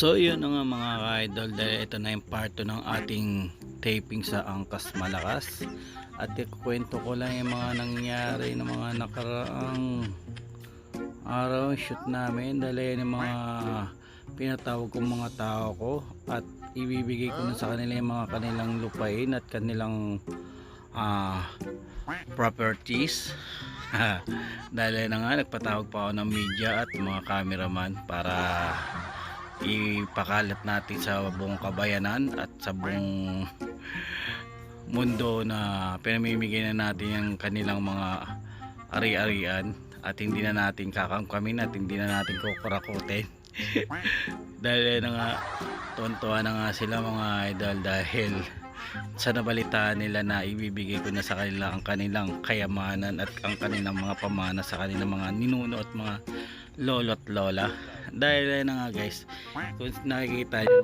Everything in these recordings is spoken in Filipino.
So yun na nga mga ka-idol, dahil ito na yung part 2 ng ating taping sa Angkas Malakas, at ikukwento ko lang yung mga nangyari ng mga nakaraang araw shoot namin. Dahil yan yung mga pinatawag kong mga tao ko at ibibigay ko na sa kanila yung mga kanilang lupain at kanilang properties. Dahil na nga nagpatawag pa ako ng media at mga cameraman para ipakalat natin sa buong kabayanan at sa buong mundo na pinamimigay na natin yung kanilang mga ari-arian at hindi na natin kakangkamin at hindi na natin kukurakutin. Dahil na nga tuwan-tuwa na nga sila mga idol, dahil sa nabalitaan nila na ibibigay ko na sa kanila ang kanilang kayamanan at ang kanilang mga pamana sa kanilang mga ninuno at mga lolo at lola. Dahil na nga guys, kung nakikita nyo,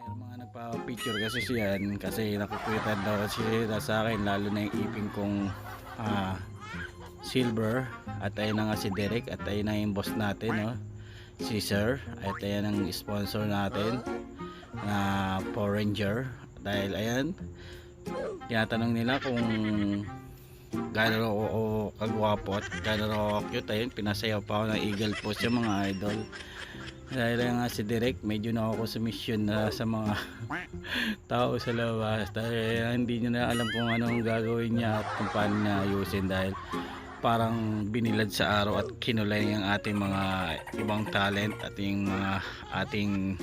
may mga nagpa-picture kasi siyan, kasi nakukwitan daw kasi sa akin, lalo na yung ipin kong silver. At ayun na nga si Derek, at ayun na yung boss natin, no? Si Sir, at ayun ang sponsor natin na Power Ranger. Dahil ayan, tinatanong nila kung gano'n ako kagwapo at gano'n ako cute. Ayun, pinasayaw pa ako ng eagle pose yung mga idol. Dahil nga si Direk, medyo na ako sa mission na sa mga tao sa labas, dahil hindi niya na alam kung anong gagawin niya at kung paano niya ayusin, dahil parang binilad sa araw at kinulay yung ating mga ibang talent at yung mga ating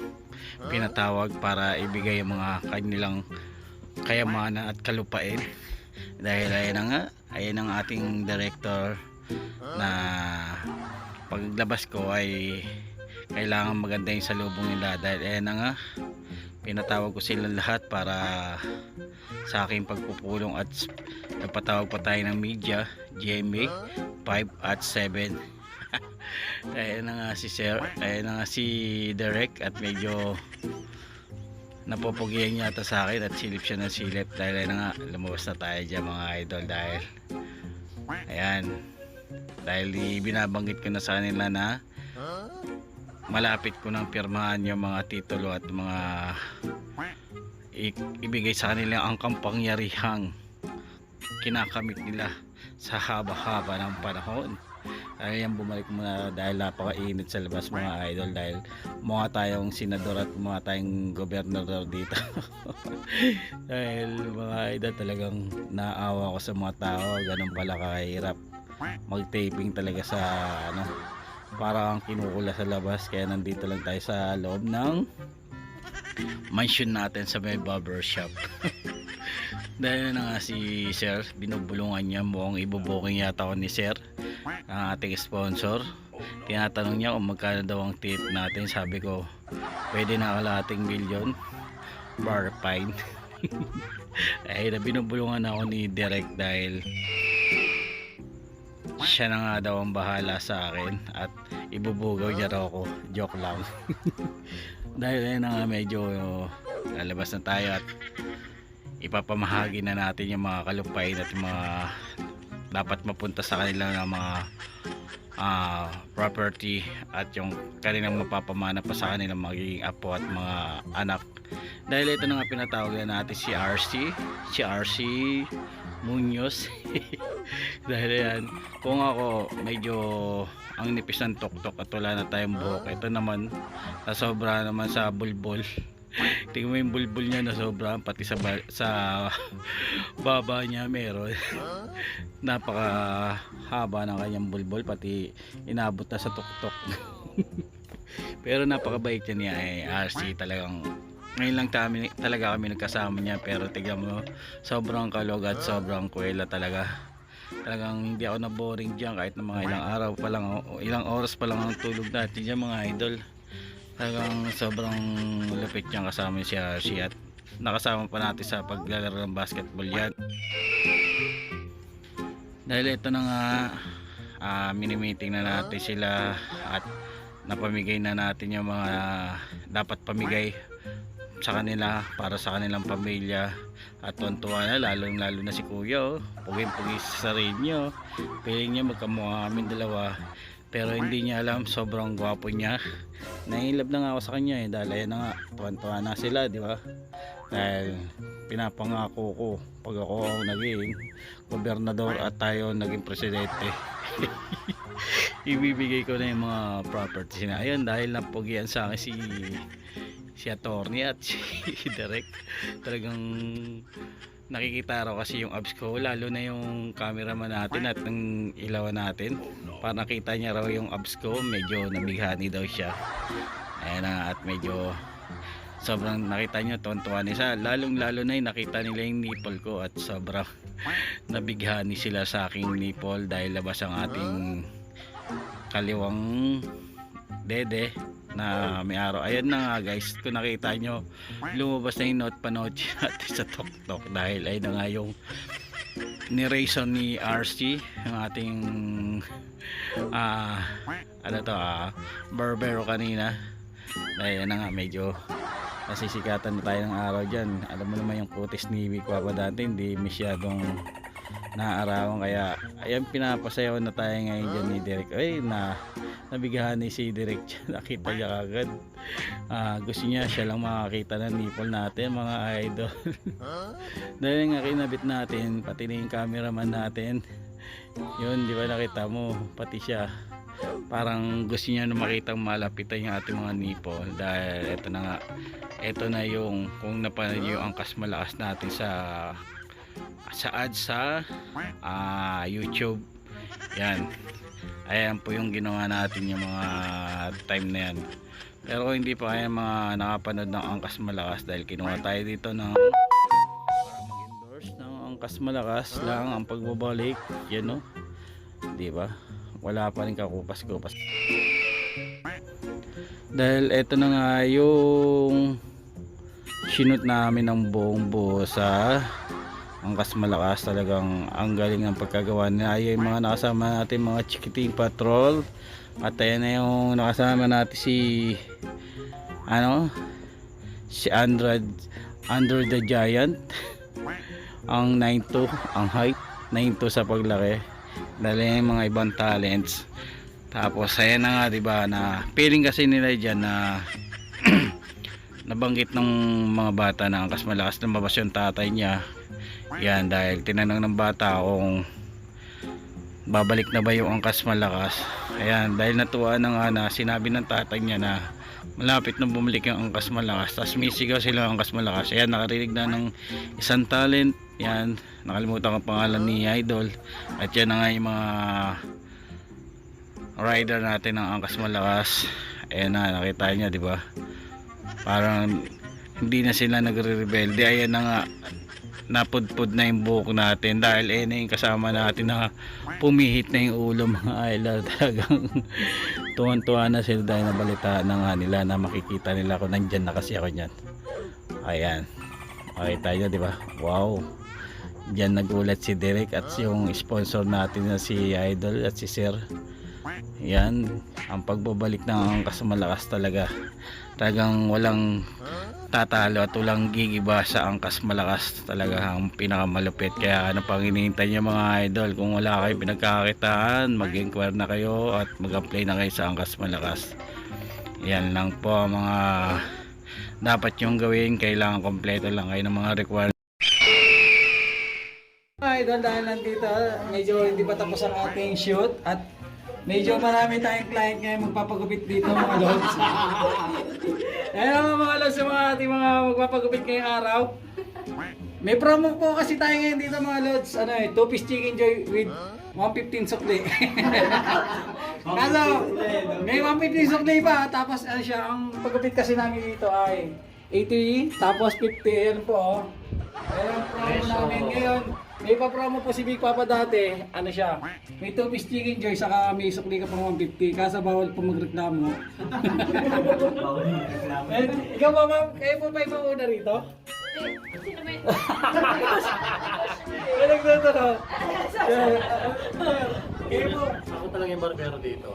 pinatawag para ibigay yung mga kanilang kayamanan at kalupain. Dahil ayun ang ating director na paglabas ko ay kailangan maganda yung salubong nila. Dahil ayun na nga, pinatawag ko sila lahat para sa aking pagpupulong, at nagpatawag pa tayo ng media, GMA 5 at 7. Ayun na nga si Sir, ayun na nga si Derek, at medyo napopogihan niya ata sa akin at silip siya ng silip. Dahil ayun na nga, lumabas na tayo dyan mga idol. Dahil ayan, dahil binabanggit ko na sa kanila na malapit ko nang pirmahan yung mga titulo at mga ibigay sa kanila ang kampangyarihang kinakamit nila sa haba-haba ng panahon. Ayan, bumalik muna dahil napakainit sa labas mga idol, dahil mukha tayong senador at mukha tayong gobernador dito. Dahil mga idol, talagang naawa ko sa mga tao, ganun pala kahirap mag-taping talaga sa parang kinukula sa labas. Kaya nandito lang tayo sa loob ng mansion natin sa may barber shop. Dahil na nga si Sir, binubulungan niya, mukhang ibubuking yata ako ni Sir, ang ating sponsor. Tinatanong niya kung magkano daw ang tip natin. Sabi ko, pwede na kalahating milyon bar fine. Ay, binubulungan ako ni Derek dahil siya na nga daw ang bahala sa akin at ibubugaw niya raw ako. Joke lang. Dahil ayun na nga, medyo lalabas na tayo at ipapamahagi na natin yung mga kalupain at yung mga dapat mapunta sa kanila ng mga property at yung kanilang mapapamana pa sa kanilang magiging apo at mga anak. Dahil ito na nga, pinatawag na natin si RC Munoz. Dahil yan, kung ako medyo ang nipis ng tuktok at wala na tayong buhok, ito naman nasobra naman sa bulbul. Tingnan mo yung bulbul niya, nasobra pati sa baba niya meron. Napaka haba ng kanyang bulbul, pati inabot na sa tuktok. Pero napakabait niya RC, talagang ngayon lang talaga kami nagkasama niya. Pero tignan mo, sobrang kalog at sobrang kuwela talaga. Talagang hindi ako na boring diyan kahit na mga ilang araw pa lang o ilang oras pa lang ang tulog natin diyan mga idol. Talagang sobrang lupit niyang kasama si RC at nakasama pa natin sa paglalaro ng basketball yan. Dahil ito na nga, mini-meeting na natin sila at napamigay na natin yung mga dapat pamigay sa kanila para sa kanilang pamilya. At tuwan-tuwa na, lalo na si Kuya, oh. Puging-pugi sa sarili niyo. Piling niya magkamukha kami dalawa, pero hindi niya alam sobrang gwapo niya. Nailab na nga ako sa kanya eh, dahil ayan na nga, tuwan-tuwa na sila, di ba? Dahil pinapangako ko pag ako ang naging gobernador at tayo naging presidente, ibibigay ko na yung mga properties na ayun, dahil napugian sa akin si attorney at si Derek. Talagang nakikita raw kasi yung abs ko, lalo na yung cameraman natin at ng ilawan natin, para nakita niya raw yung abs ko, medyo nabighani daw siya. Ayan na, at medyo sobrang nakita nyo, tuwan-tuwa nila, lalong lalo na yung nakita nila yung nipple ko at sobrang nabighani sila sa aking nipple dahil labas ang ating kaliwang dede na may araw. Ayan na nga guys, kung nakita nyo, lumabas na yung panood natin sa TokTok dahil ay na nga yung ni-raison ni RC, yung ating barbero kanina. Dahil na nga, medyo nasisikatan na tayo ng araw dyan. Alam mo naman yung kutis ni Wikwa dati, hindi masyadong naaarawan, kaya ayan, pinapasayaw na tayo ngayon dyan ni Derek. Ay, nabigahan ni si Derek dyan, nakita niya kagad. Gusto niya siya lang makakita ng nipple natin, mga idol. Dahil nga kinabit natin, pati na yung cameraman natin, yun, di ba nakita mo, pati siya parang gusto niya na makitang malapitan yung ating mga nipple. Dahil eto na nga, eto na yung, kung napanood yung angkas malakas natin sa ads sa YouTube, yan, ayan po yung ginawa natin yung mga time na yan. Pero kung hindi pa kaya mga nakapanood ng angkas malakas, dahil kinuha tayo dito ng para mag-endorse ng angkas malakas lang ang pagbabalik, yan, no, di ba? Wala pa rin kakupas-kupas. Dahil eto na nga yung sinut namin ng buong buo sa angkas malakas. Talagang ang galing ng pagkagawa niya. Ay yung mga nakasama natin, mga Chikiting Patrol. At ayan na yung nakasama natin si Andrew the Giant. Ang 9'2", ang height 9'2" sa paglaki. Dahil yung mga ibang talents. Tapos ayan na nga, diba, na feeling kasi nila dyan na nabanggit ng mga bata na angkas malakas, lumabas yung tatay niya. Yan, dahil tinanong ng bata kung babalik na ba yung angkas malakas. Ayan, dahil natuwa na nga na sinabi ng tatay niya na malapit na bumalik yung angkas malakas. Tapos may sigaw sila ang angkas malakas. Ayan, nakarinig na ng isang talent. Yan, nakalimutan ko pangalan ni Idol. At yan na nga yung mga rider natin ng angkas malakas. Ayan na, nakita nyo, di ba? Parang hindi na sila nagre-rebelde. Ayan na nga, napudpud na yung buhok natin dahil na yung kasama natin na pumihit na yung ulo, mga idol. Talagang tuwan-tuwa na sila dahil nabalita na nga nila na makikita nila ako, nandyan na kasi ako nyan. Ayan, makita nyo, di ba? Wow, dyan nagulat si Derek at yung sponsor natin na si Idol at si Sir. Yan, ang pagbabalik ng angkas malakas talaga. Talagang walang tatalo at walang gigiba sa angkas malakas. Talaga ang pinakamalupit. Kaya ano pang hinihintay niyo, mga idol? Kung wala kayong pinagkakitaan, mag-inquire na kayo at mag-apply na kayo sa angkas malakas. Yan lang po ang mga dapat yung gawin. Kailangan kompleto lang kayo ng mga requirements. Mga idol, dahil nandito, medyo hindi pa tapos ang ating shoot at medyo marami tayong client ngayon magpapagupit dito, mga lods. Ayan naman, mga lods, sa mga ating mga magpapagupit ngayong araw. May promo po kasi tayo ngayon dito, mga lods. 2-piece chicken joy with 115 sukli. Kaso, may 115 sukli pa. Tapos siya, ang pagupit kasi namin dito ay 80, tapos 50. Ayan po, oh. Ayan ang promo namin ngayon. may pa-promo po si Big Papa dati. Ano siya? May 2-piece chicken joy saka may sukli ka pang 150. Kaso bawal po magreklamo. Eh, ikaw ba ma'am? Kayo po ba yung mauna rito? Sino ba yun? May nagtatanong. Kayo po. Ako talaga yung barbero dito.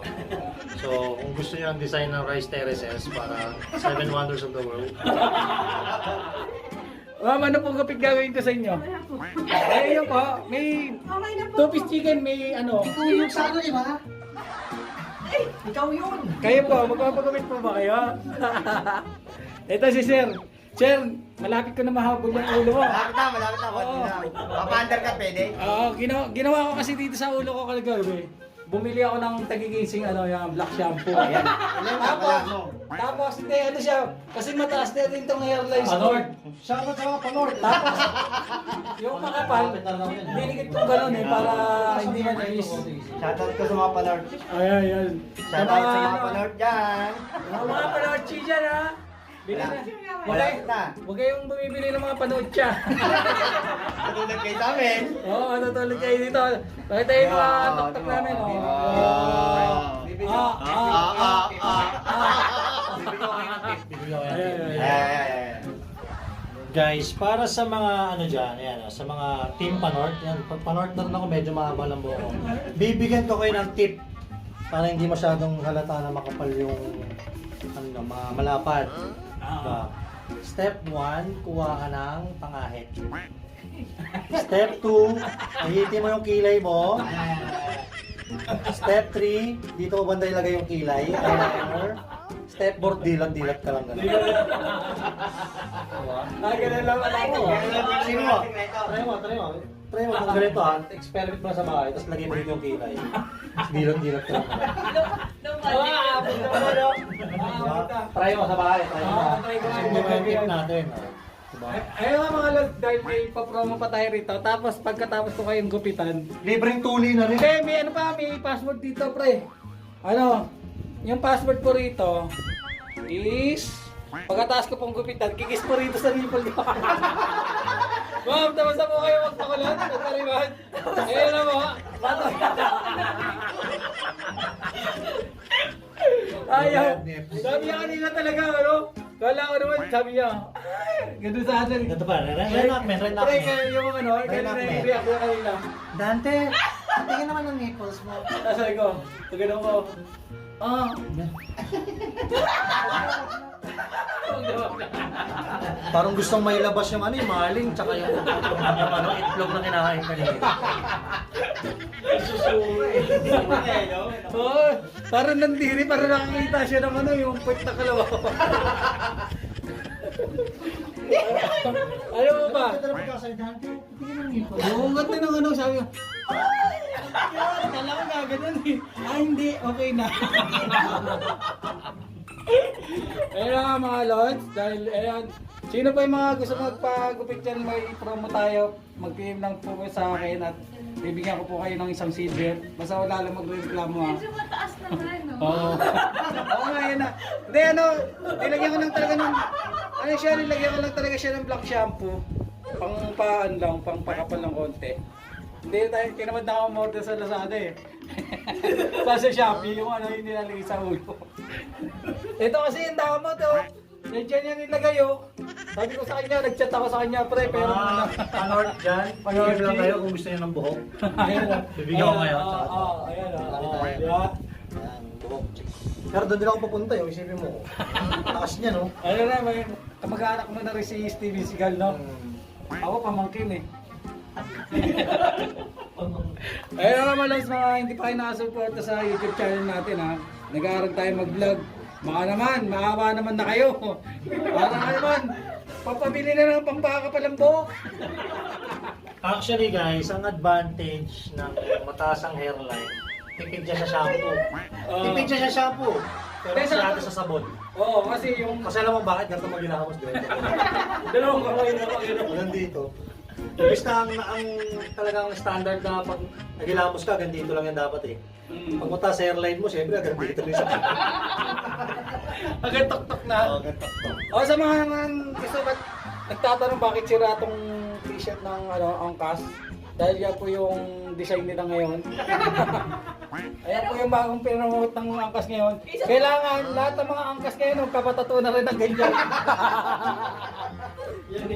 So, kung gusto niyo ang design ng rice terraces para 7 wonders of the world, Ma'am, ano pong kapit gagawin ko sa inyo? Eh, yun po. May Okay na po. 2-piece chicken, may ano. Ikaw yung sa ano, di ba? Ikaw yun. Kayo po, magpapagupit po ba kayo? Ito si Sir. Sir, malapit ko na mahabol yung ulo ko. Malapit na. Oo. Papaandar ka, pwede? Oo, ginawa ko kasi dito sa ulo ko kagabi. Bumili ako ng tagigising ano, yung black shampoo. Ayan. Tapos, hindi, ano siya, kasi mataas na rin itong hairlines ko. Shoutout sa mga panort. Tapos, yung makapal, dinikit ko gano'n eh, para hindi managis. Shoutout ko sa mga panort. Ayan, ayan. Shoutout sa mga panort dyan. Mga panorchi dyan ha. Bili na. Malapit na. Huwag kayong bumibili ng mga panorcha. Katulad kayo sa amin. Oo, matutulog kayo dito. Pakita yung mga tok-tok namin. Oh. bibigyan ko Ayan, yan. ayan. Guys, para sa mga ano dyan, yan, sa mga team Panort, yan, pag Panort na rin ako, medyo mahaba lang buhok ko. Bibigyan ko kayo ng tip para hindi masyadong halata na makapal yung ano, mga malapad. Diba? Step 1, kuha ka ng pangahit. Step 2, ahitin mo yung kilay mo. Step 3, dito ko banda ilagay yung kilay, eyeliner. Step 4, dilat-dilat ka lang ganun. Ganun lang pala ako. Sino mo? Try mo. Try mo kung ganito ha. Experiment mo sa bahay, tapos lagay mo dito yung kilay. Dilat-dilat ka lang ganun. Try mo sa bahay. Try mo. Try ko. Ito yung tip natin. Diba? Ayun nga mga lord, dahil may pa-promo pa tayo rito. Tapos pagkatapos ko kayong gupitan, Libreng tuli na rin. hindi, may ano pa, may password dito pre. Ano, yung password ko rito is, pagkatapos ko pong gupitan, kikis po rito sa nipple ko. Ma'am, tapos na po kayo magpakulat, magpariwan. Ayun na po. Ayaw. Sabi niya kanina talaga, ano? Kala ko naman, sabi niya, ay, ganun sa atin. Ganito pa, reenactment. Pre, kaya yung ano, ganun na yung react niya kanina. Dante, tingin naman ng nipples mo. Sabi ko, ganun ko, Parang gustong mailabas yung ano, yung maling, tsaka yung ano, itlog na kinakain kanina. Oo, parang nandiri, parang nakakita siya ng ano, yung puwet na kalawa. Ayaw mo ba? Dante, tingin ng nipples. Oo, ganda ng ano, sabi ko, ay, kala ko gaganon eh. Ah, hindi, okay na. Ayun nga mga lods, dahil ayan, sino pa yung mga gusto magpagupit dyan, may promo tayo, mag-PM lang po kayo sa akin at bibigyan ko po kayo ng isang silver. Basta wala lang magre-reklamo ha. Medyo mataas naman, no? Oo. Oo nga yun na. Hindi ano, nilagyan ko lang talaga ng, ano siya, nilagyan ko lang talaga siya ng black shampoo. Pang paan lang, pang pakapal ng konti. Hindi tayo, kinamad na ako umorder sa Lazada eh. Sa Shopee, yung ano yung nilalagay sa ulo. Ito kasi yung dama to. Nandiyan yan nilagay oh. Sabi ko sa kanya, nag-chat ako sa kanya pre, pero muna. Panort dyan, Panort PM lang dyan. kayo kung gusto niyo ng buhok. Ayan oh. Bibigyan ko ngayon, tsaka to. Ayan oh. Malaki Oh, tayo. diba? Yan, buhok. Pero doon din ako papunta yung isipin mo. Taas niya, no? Ano na, may kamag-anak mo na rin si Steven Seagal, no? Ako pamangkin eh. Ayun naman lang sa mga hindi pa kayo nakasuporta sa YouTube channel natin ha. Nag-aaral tayo mag-vlog. Baka naman, maawa naman na kayo. Para naman, papabili na ng pampakapalang buhok. Actually guys, ang advantage ng mataas ang hairline, tipid siya sa shampoo. Tipid siya sa shampoo. Pero Pero masyado sa sabon. Oo, kasi yung Kasi alam mo bakit ganito maghilamos diretso. dalawang kamay na pag Walang dito. Ibig na ang talagang standard na pag naghilamos ka, ganito lang yan dapat eh. Pag mataas sa hairline mo, siyempre agad dito rin siya. agad tok-tok na. Ganito. O sa mga naman gusto ba't nagtatanong bakit sira tong t-shirt ng ano, Angkas? Dahil yan po yung design nila ngayon. Ayan po yung bagong pinamot ng angkas ngayon. Kailangan lahat ng mga angkas ngayon magpapatato na rin ng ganyan.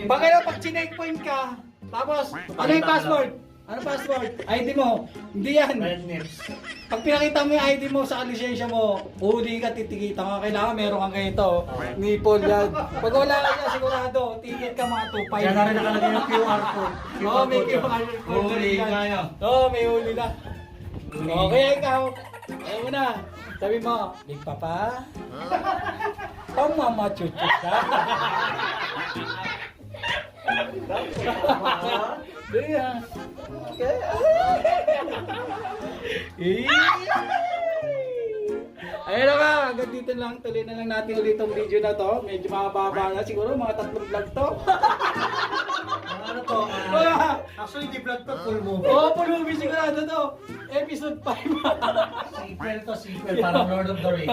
Baka na pag chineckpoint ka, tapos ano yung password? Ano password? ID mo. Hindi yan. Red nips. Pag pinakita mo yung ID mo sa lisensya mo, huli ka, titikita ka. Kailangan meron kang ganito. Nipple yan. Pag wala ka yan, sigurado, ticket ka mga 2.5. Kaya na rin nakalagay yung QR code. Oo, may QR code. Huli ka yan. Oo, may huli na. Okay, ikaw. Ayaw mo na. Sabi mo, Big Papa. Pamamachuchut ka. Dali ha. Ayun na ka, hanggang dito lang, tuloy na lang natin ulit tong video na to. Medyo mahaba na, siguro mga 3 vlog to. Ano to? Actually, di vlog to, full movie. Oo, full movie sigurado to. Episode 5. Sequel to sequel, parang Lord of the Rings.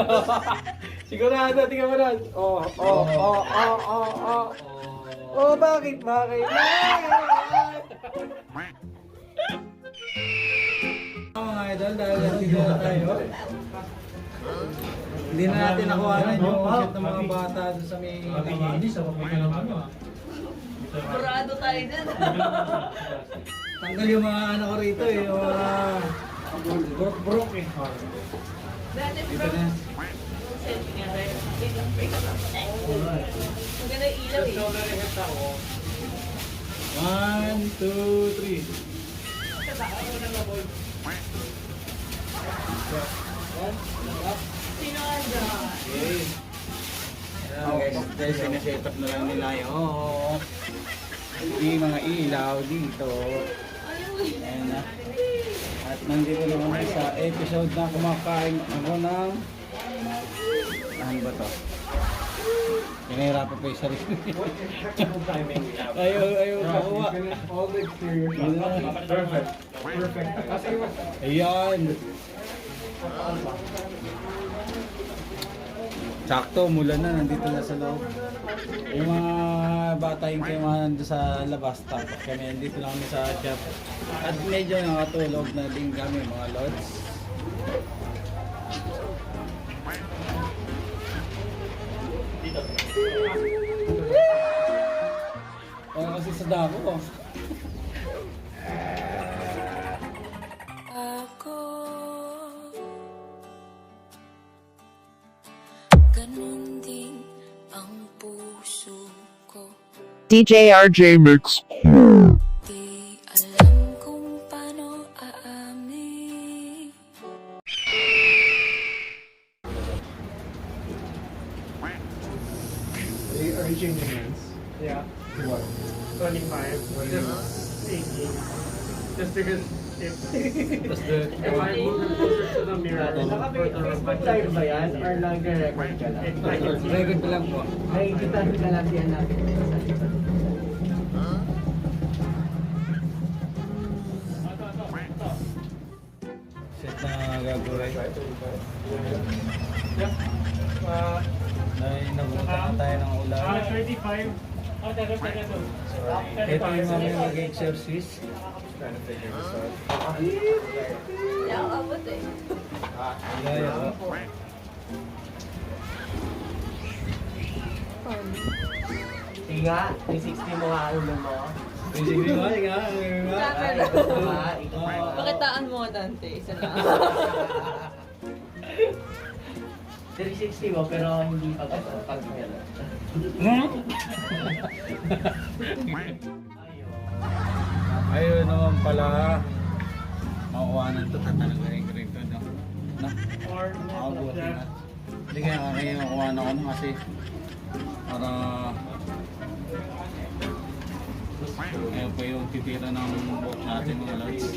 Sigurado, tingnan mo na. Oh, bakit? Bakit? Mga idol, dahil nandito na tayo. Hindi na natin nakuhanan yung shit ng mga bata doon sa may Hindi sa mga naman. Burado tayo dyan. tanggal yung mga ano ko rito eh, yung mga brok eh. Dati Dito bro. na. Selfie nga tayo. Ang ganda yung ilaw eh. 1, 2, 3. Sino ka dyan? Okay, guys, sineset up na lang nila yung mga ilaw dito. Ayan na. At nandito naman tayo sa episode na kumakain ako ng ano ba to? Pinahirapan pa yung sarili. Ayaw kakuha. Perfect. Perfect. Ayan. Sakto, mulan na, nandito na sa loob. Yung mga bata yung kayo mga nandito sa labas, tapos kami nandito lang kami sa shop. At medyo nakatulog na din kami mga lods. Kaya kasi sa dako ko. Ako ganun din ang puso ko. DJ RJ Mix. Di alam kung paano aamin. Urging demands. Yeah. What? 25. Just 18. Just because if I move closer to the mirror. Facebook live ba yan? Or nagre-record ka lang? Record ko lang po. Nakikita ka lang yan natin. Set na gagawin. Uh, Dahil nabutan na tayo ng ulan. 35. Ito yung mga mag-exercise. Kaya ako abot eh. Gaya ko. Tinga, 360 mo nga ulo mo. Sige nga, nga. Pakitaan mo Dante, isa lang. 360 mo pero hindi pag gano'n. Ayun naman pala. Makuhanan to, tatalagay ko rin to. No? Makabuti na. Hindi kaya makuha na ako no, kasi para ayun pa yung titira ng buhok natin mga lods.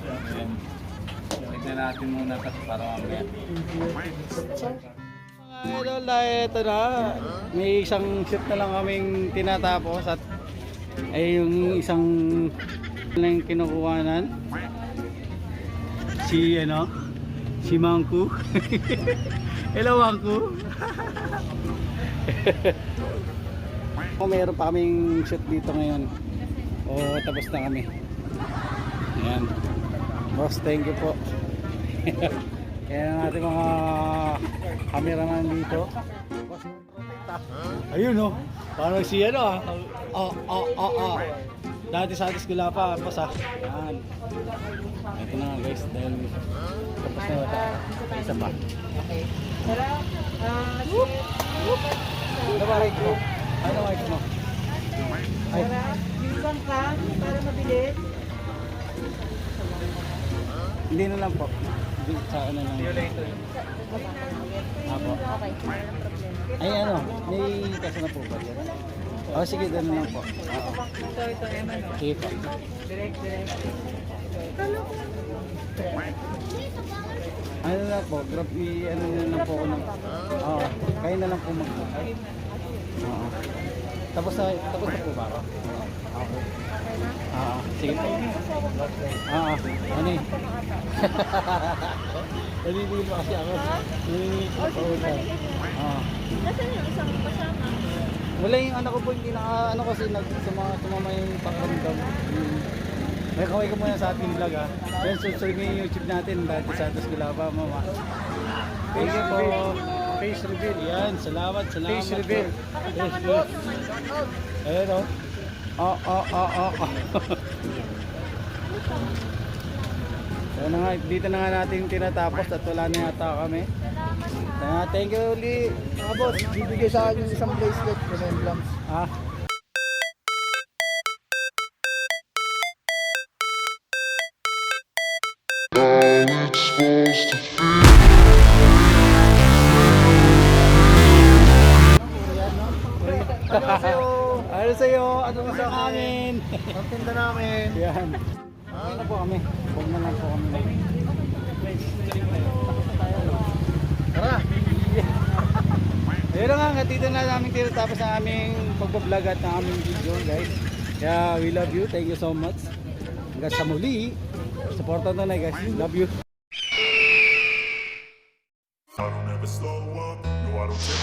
Ayan. Tignan natin muna ito para mamaya. Mga idol, dahil ito na. May isang shoot na lang kaming tinatapos at ay yung isang lang kinukuhanan. Si ano? Si Mangku. Hello Mangku. Mayroon pa kaming shoot dito ngayon. Tapos na kami. Ayan. Boss, thank you po. Kaya ang ating mga cameraman dito. Boss, ayun oh. Parang si ano Dati sa atis gula pa, boss ah. Ayan. Ito na nga guys, dahil tapos na wata. Isa pa. Ano ba like mo? Ano like mo? Ay. Yung ka, para mabilis. Hindi na lang po. Sa ano lang. Apo. Ay ano, may kaso na po ba dyan? Oh, sige, doon na lang po. Oo. Ito, Emma, no? Sige po. Direct. Ano na po, grab ano na lang po ako ng... Oo, kayo na lang po mag... Oo. Tapos na po ba ako? Okay. Sige po. Ano eh? Nalilito pa kasi ako. Nalilito pa ako. Nasaan yung isang kasama? Wala yung anak ko po, hindi ano kasi sumama yung pakiramdam. May kaway ka muna sa ating vlog ha. Yan, subscribe nyo yung YouTube natin. Dati Santos Gulapa, mama. Thank you po. Face reveal. Yan, salamat. Face reveal. Face reveal. Ayun o. So na nga, dito na nga natin tinatapos at wala na yata kami. Thank you ulit. Boss, bibigay sa akin yung isang bracelet with emblems. Ano sa'yo? Ano mo sa amin? Ang tinda namin. Yan. Okay na po kami. Huwag na lang po kami. Tara! Ayun na nga, dito na namin tinatapos ang aming pagbablog at ang aming video guys. Kaya we love you. Thank you so much. Hanggang sa muli. Supportan na guys. Love you. I don't ever slow up, no I don't take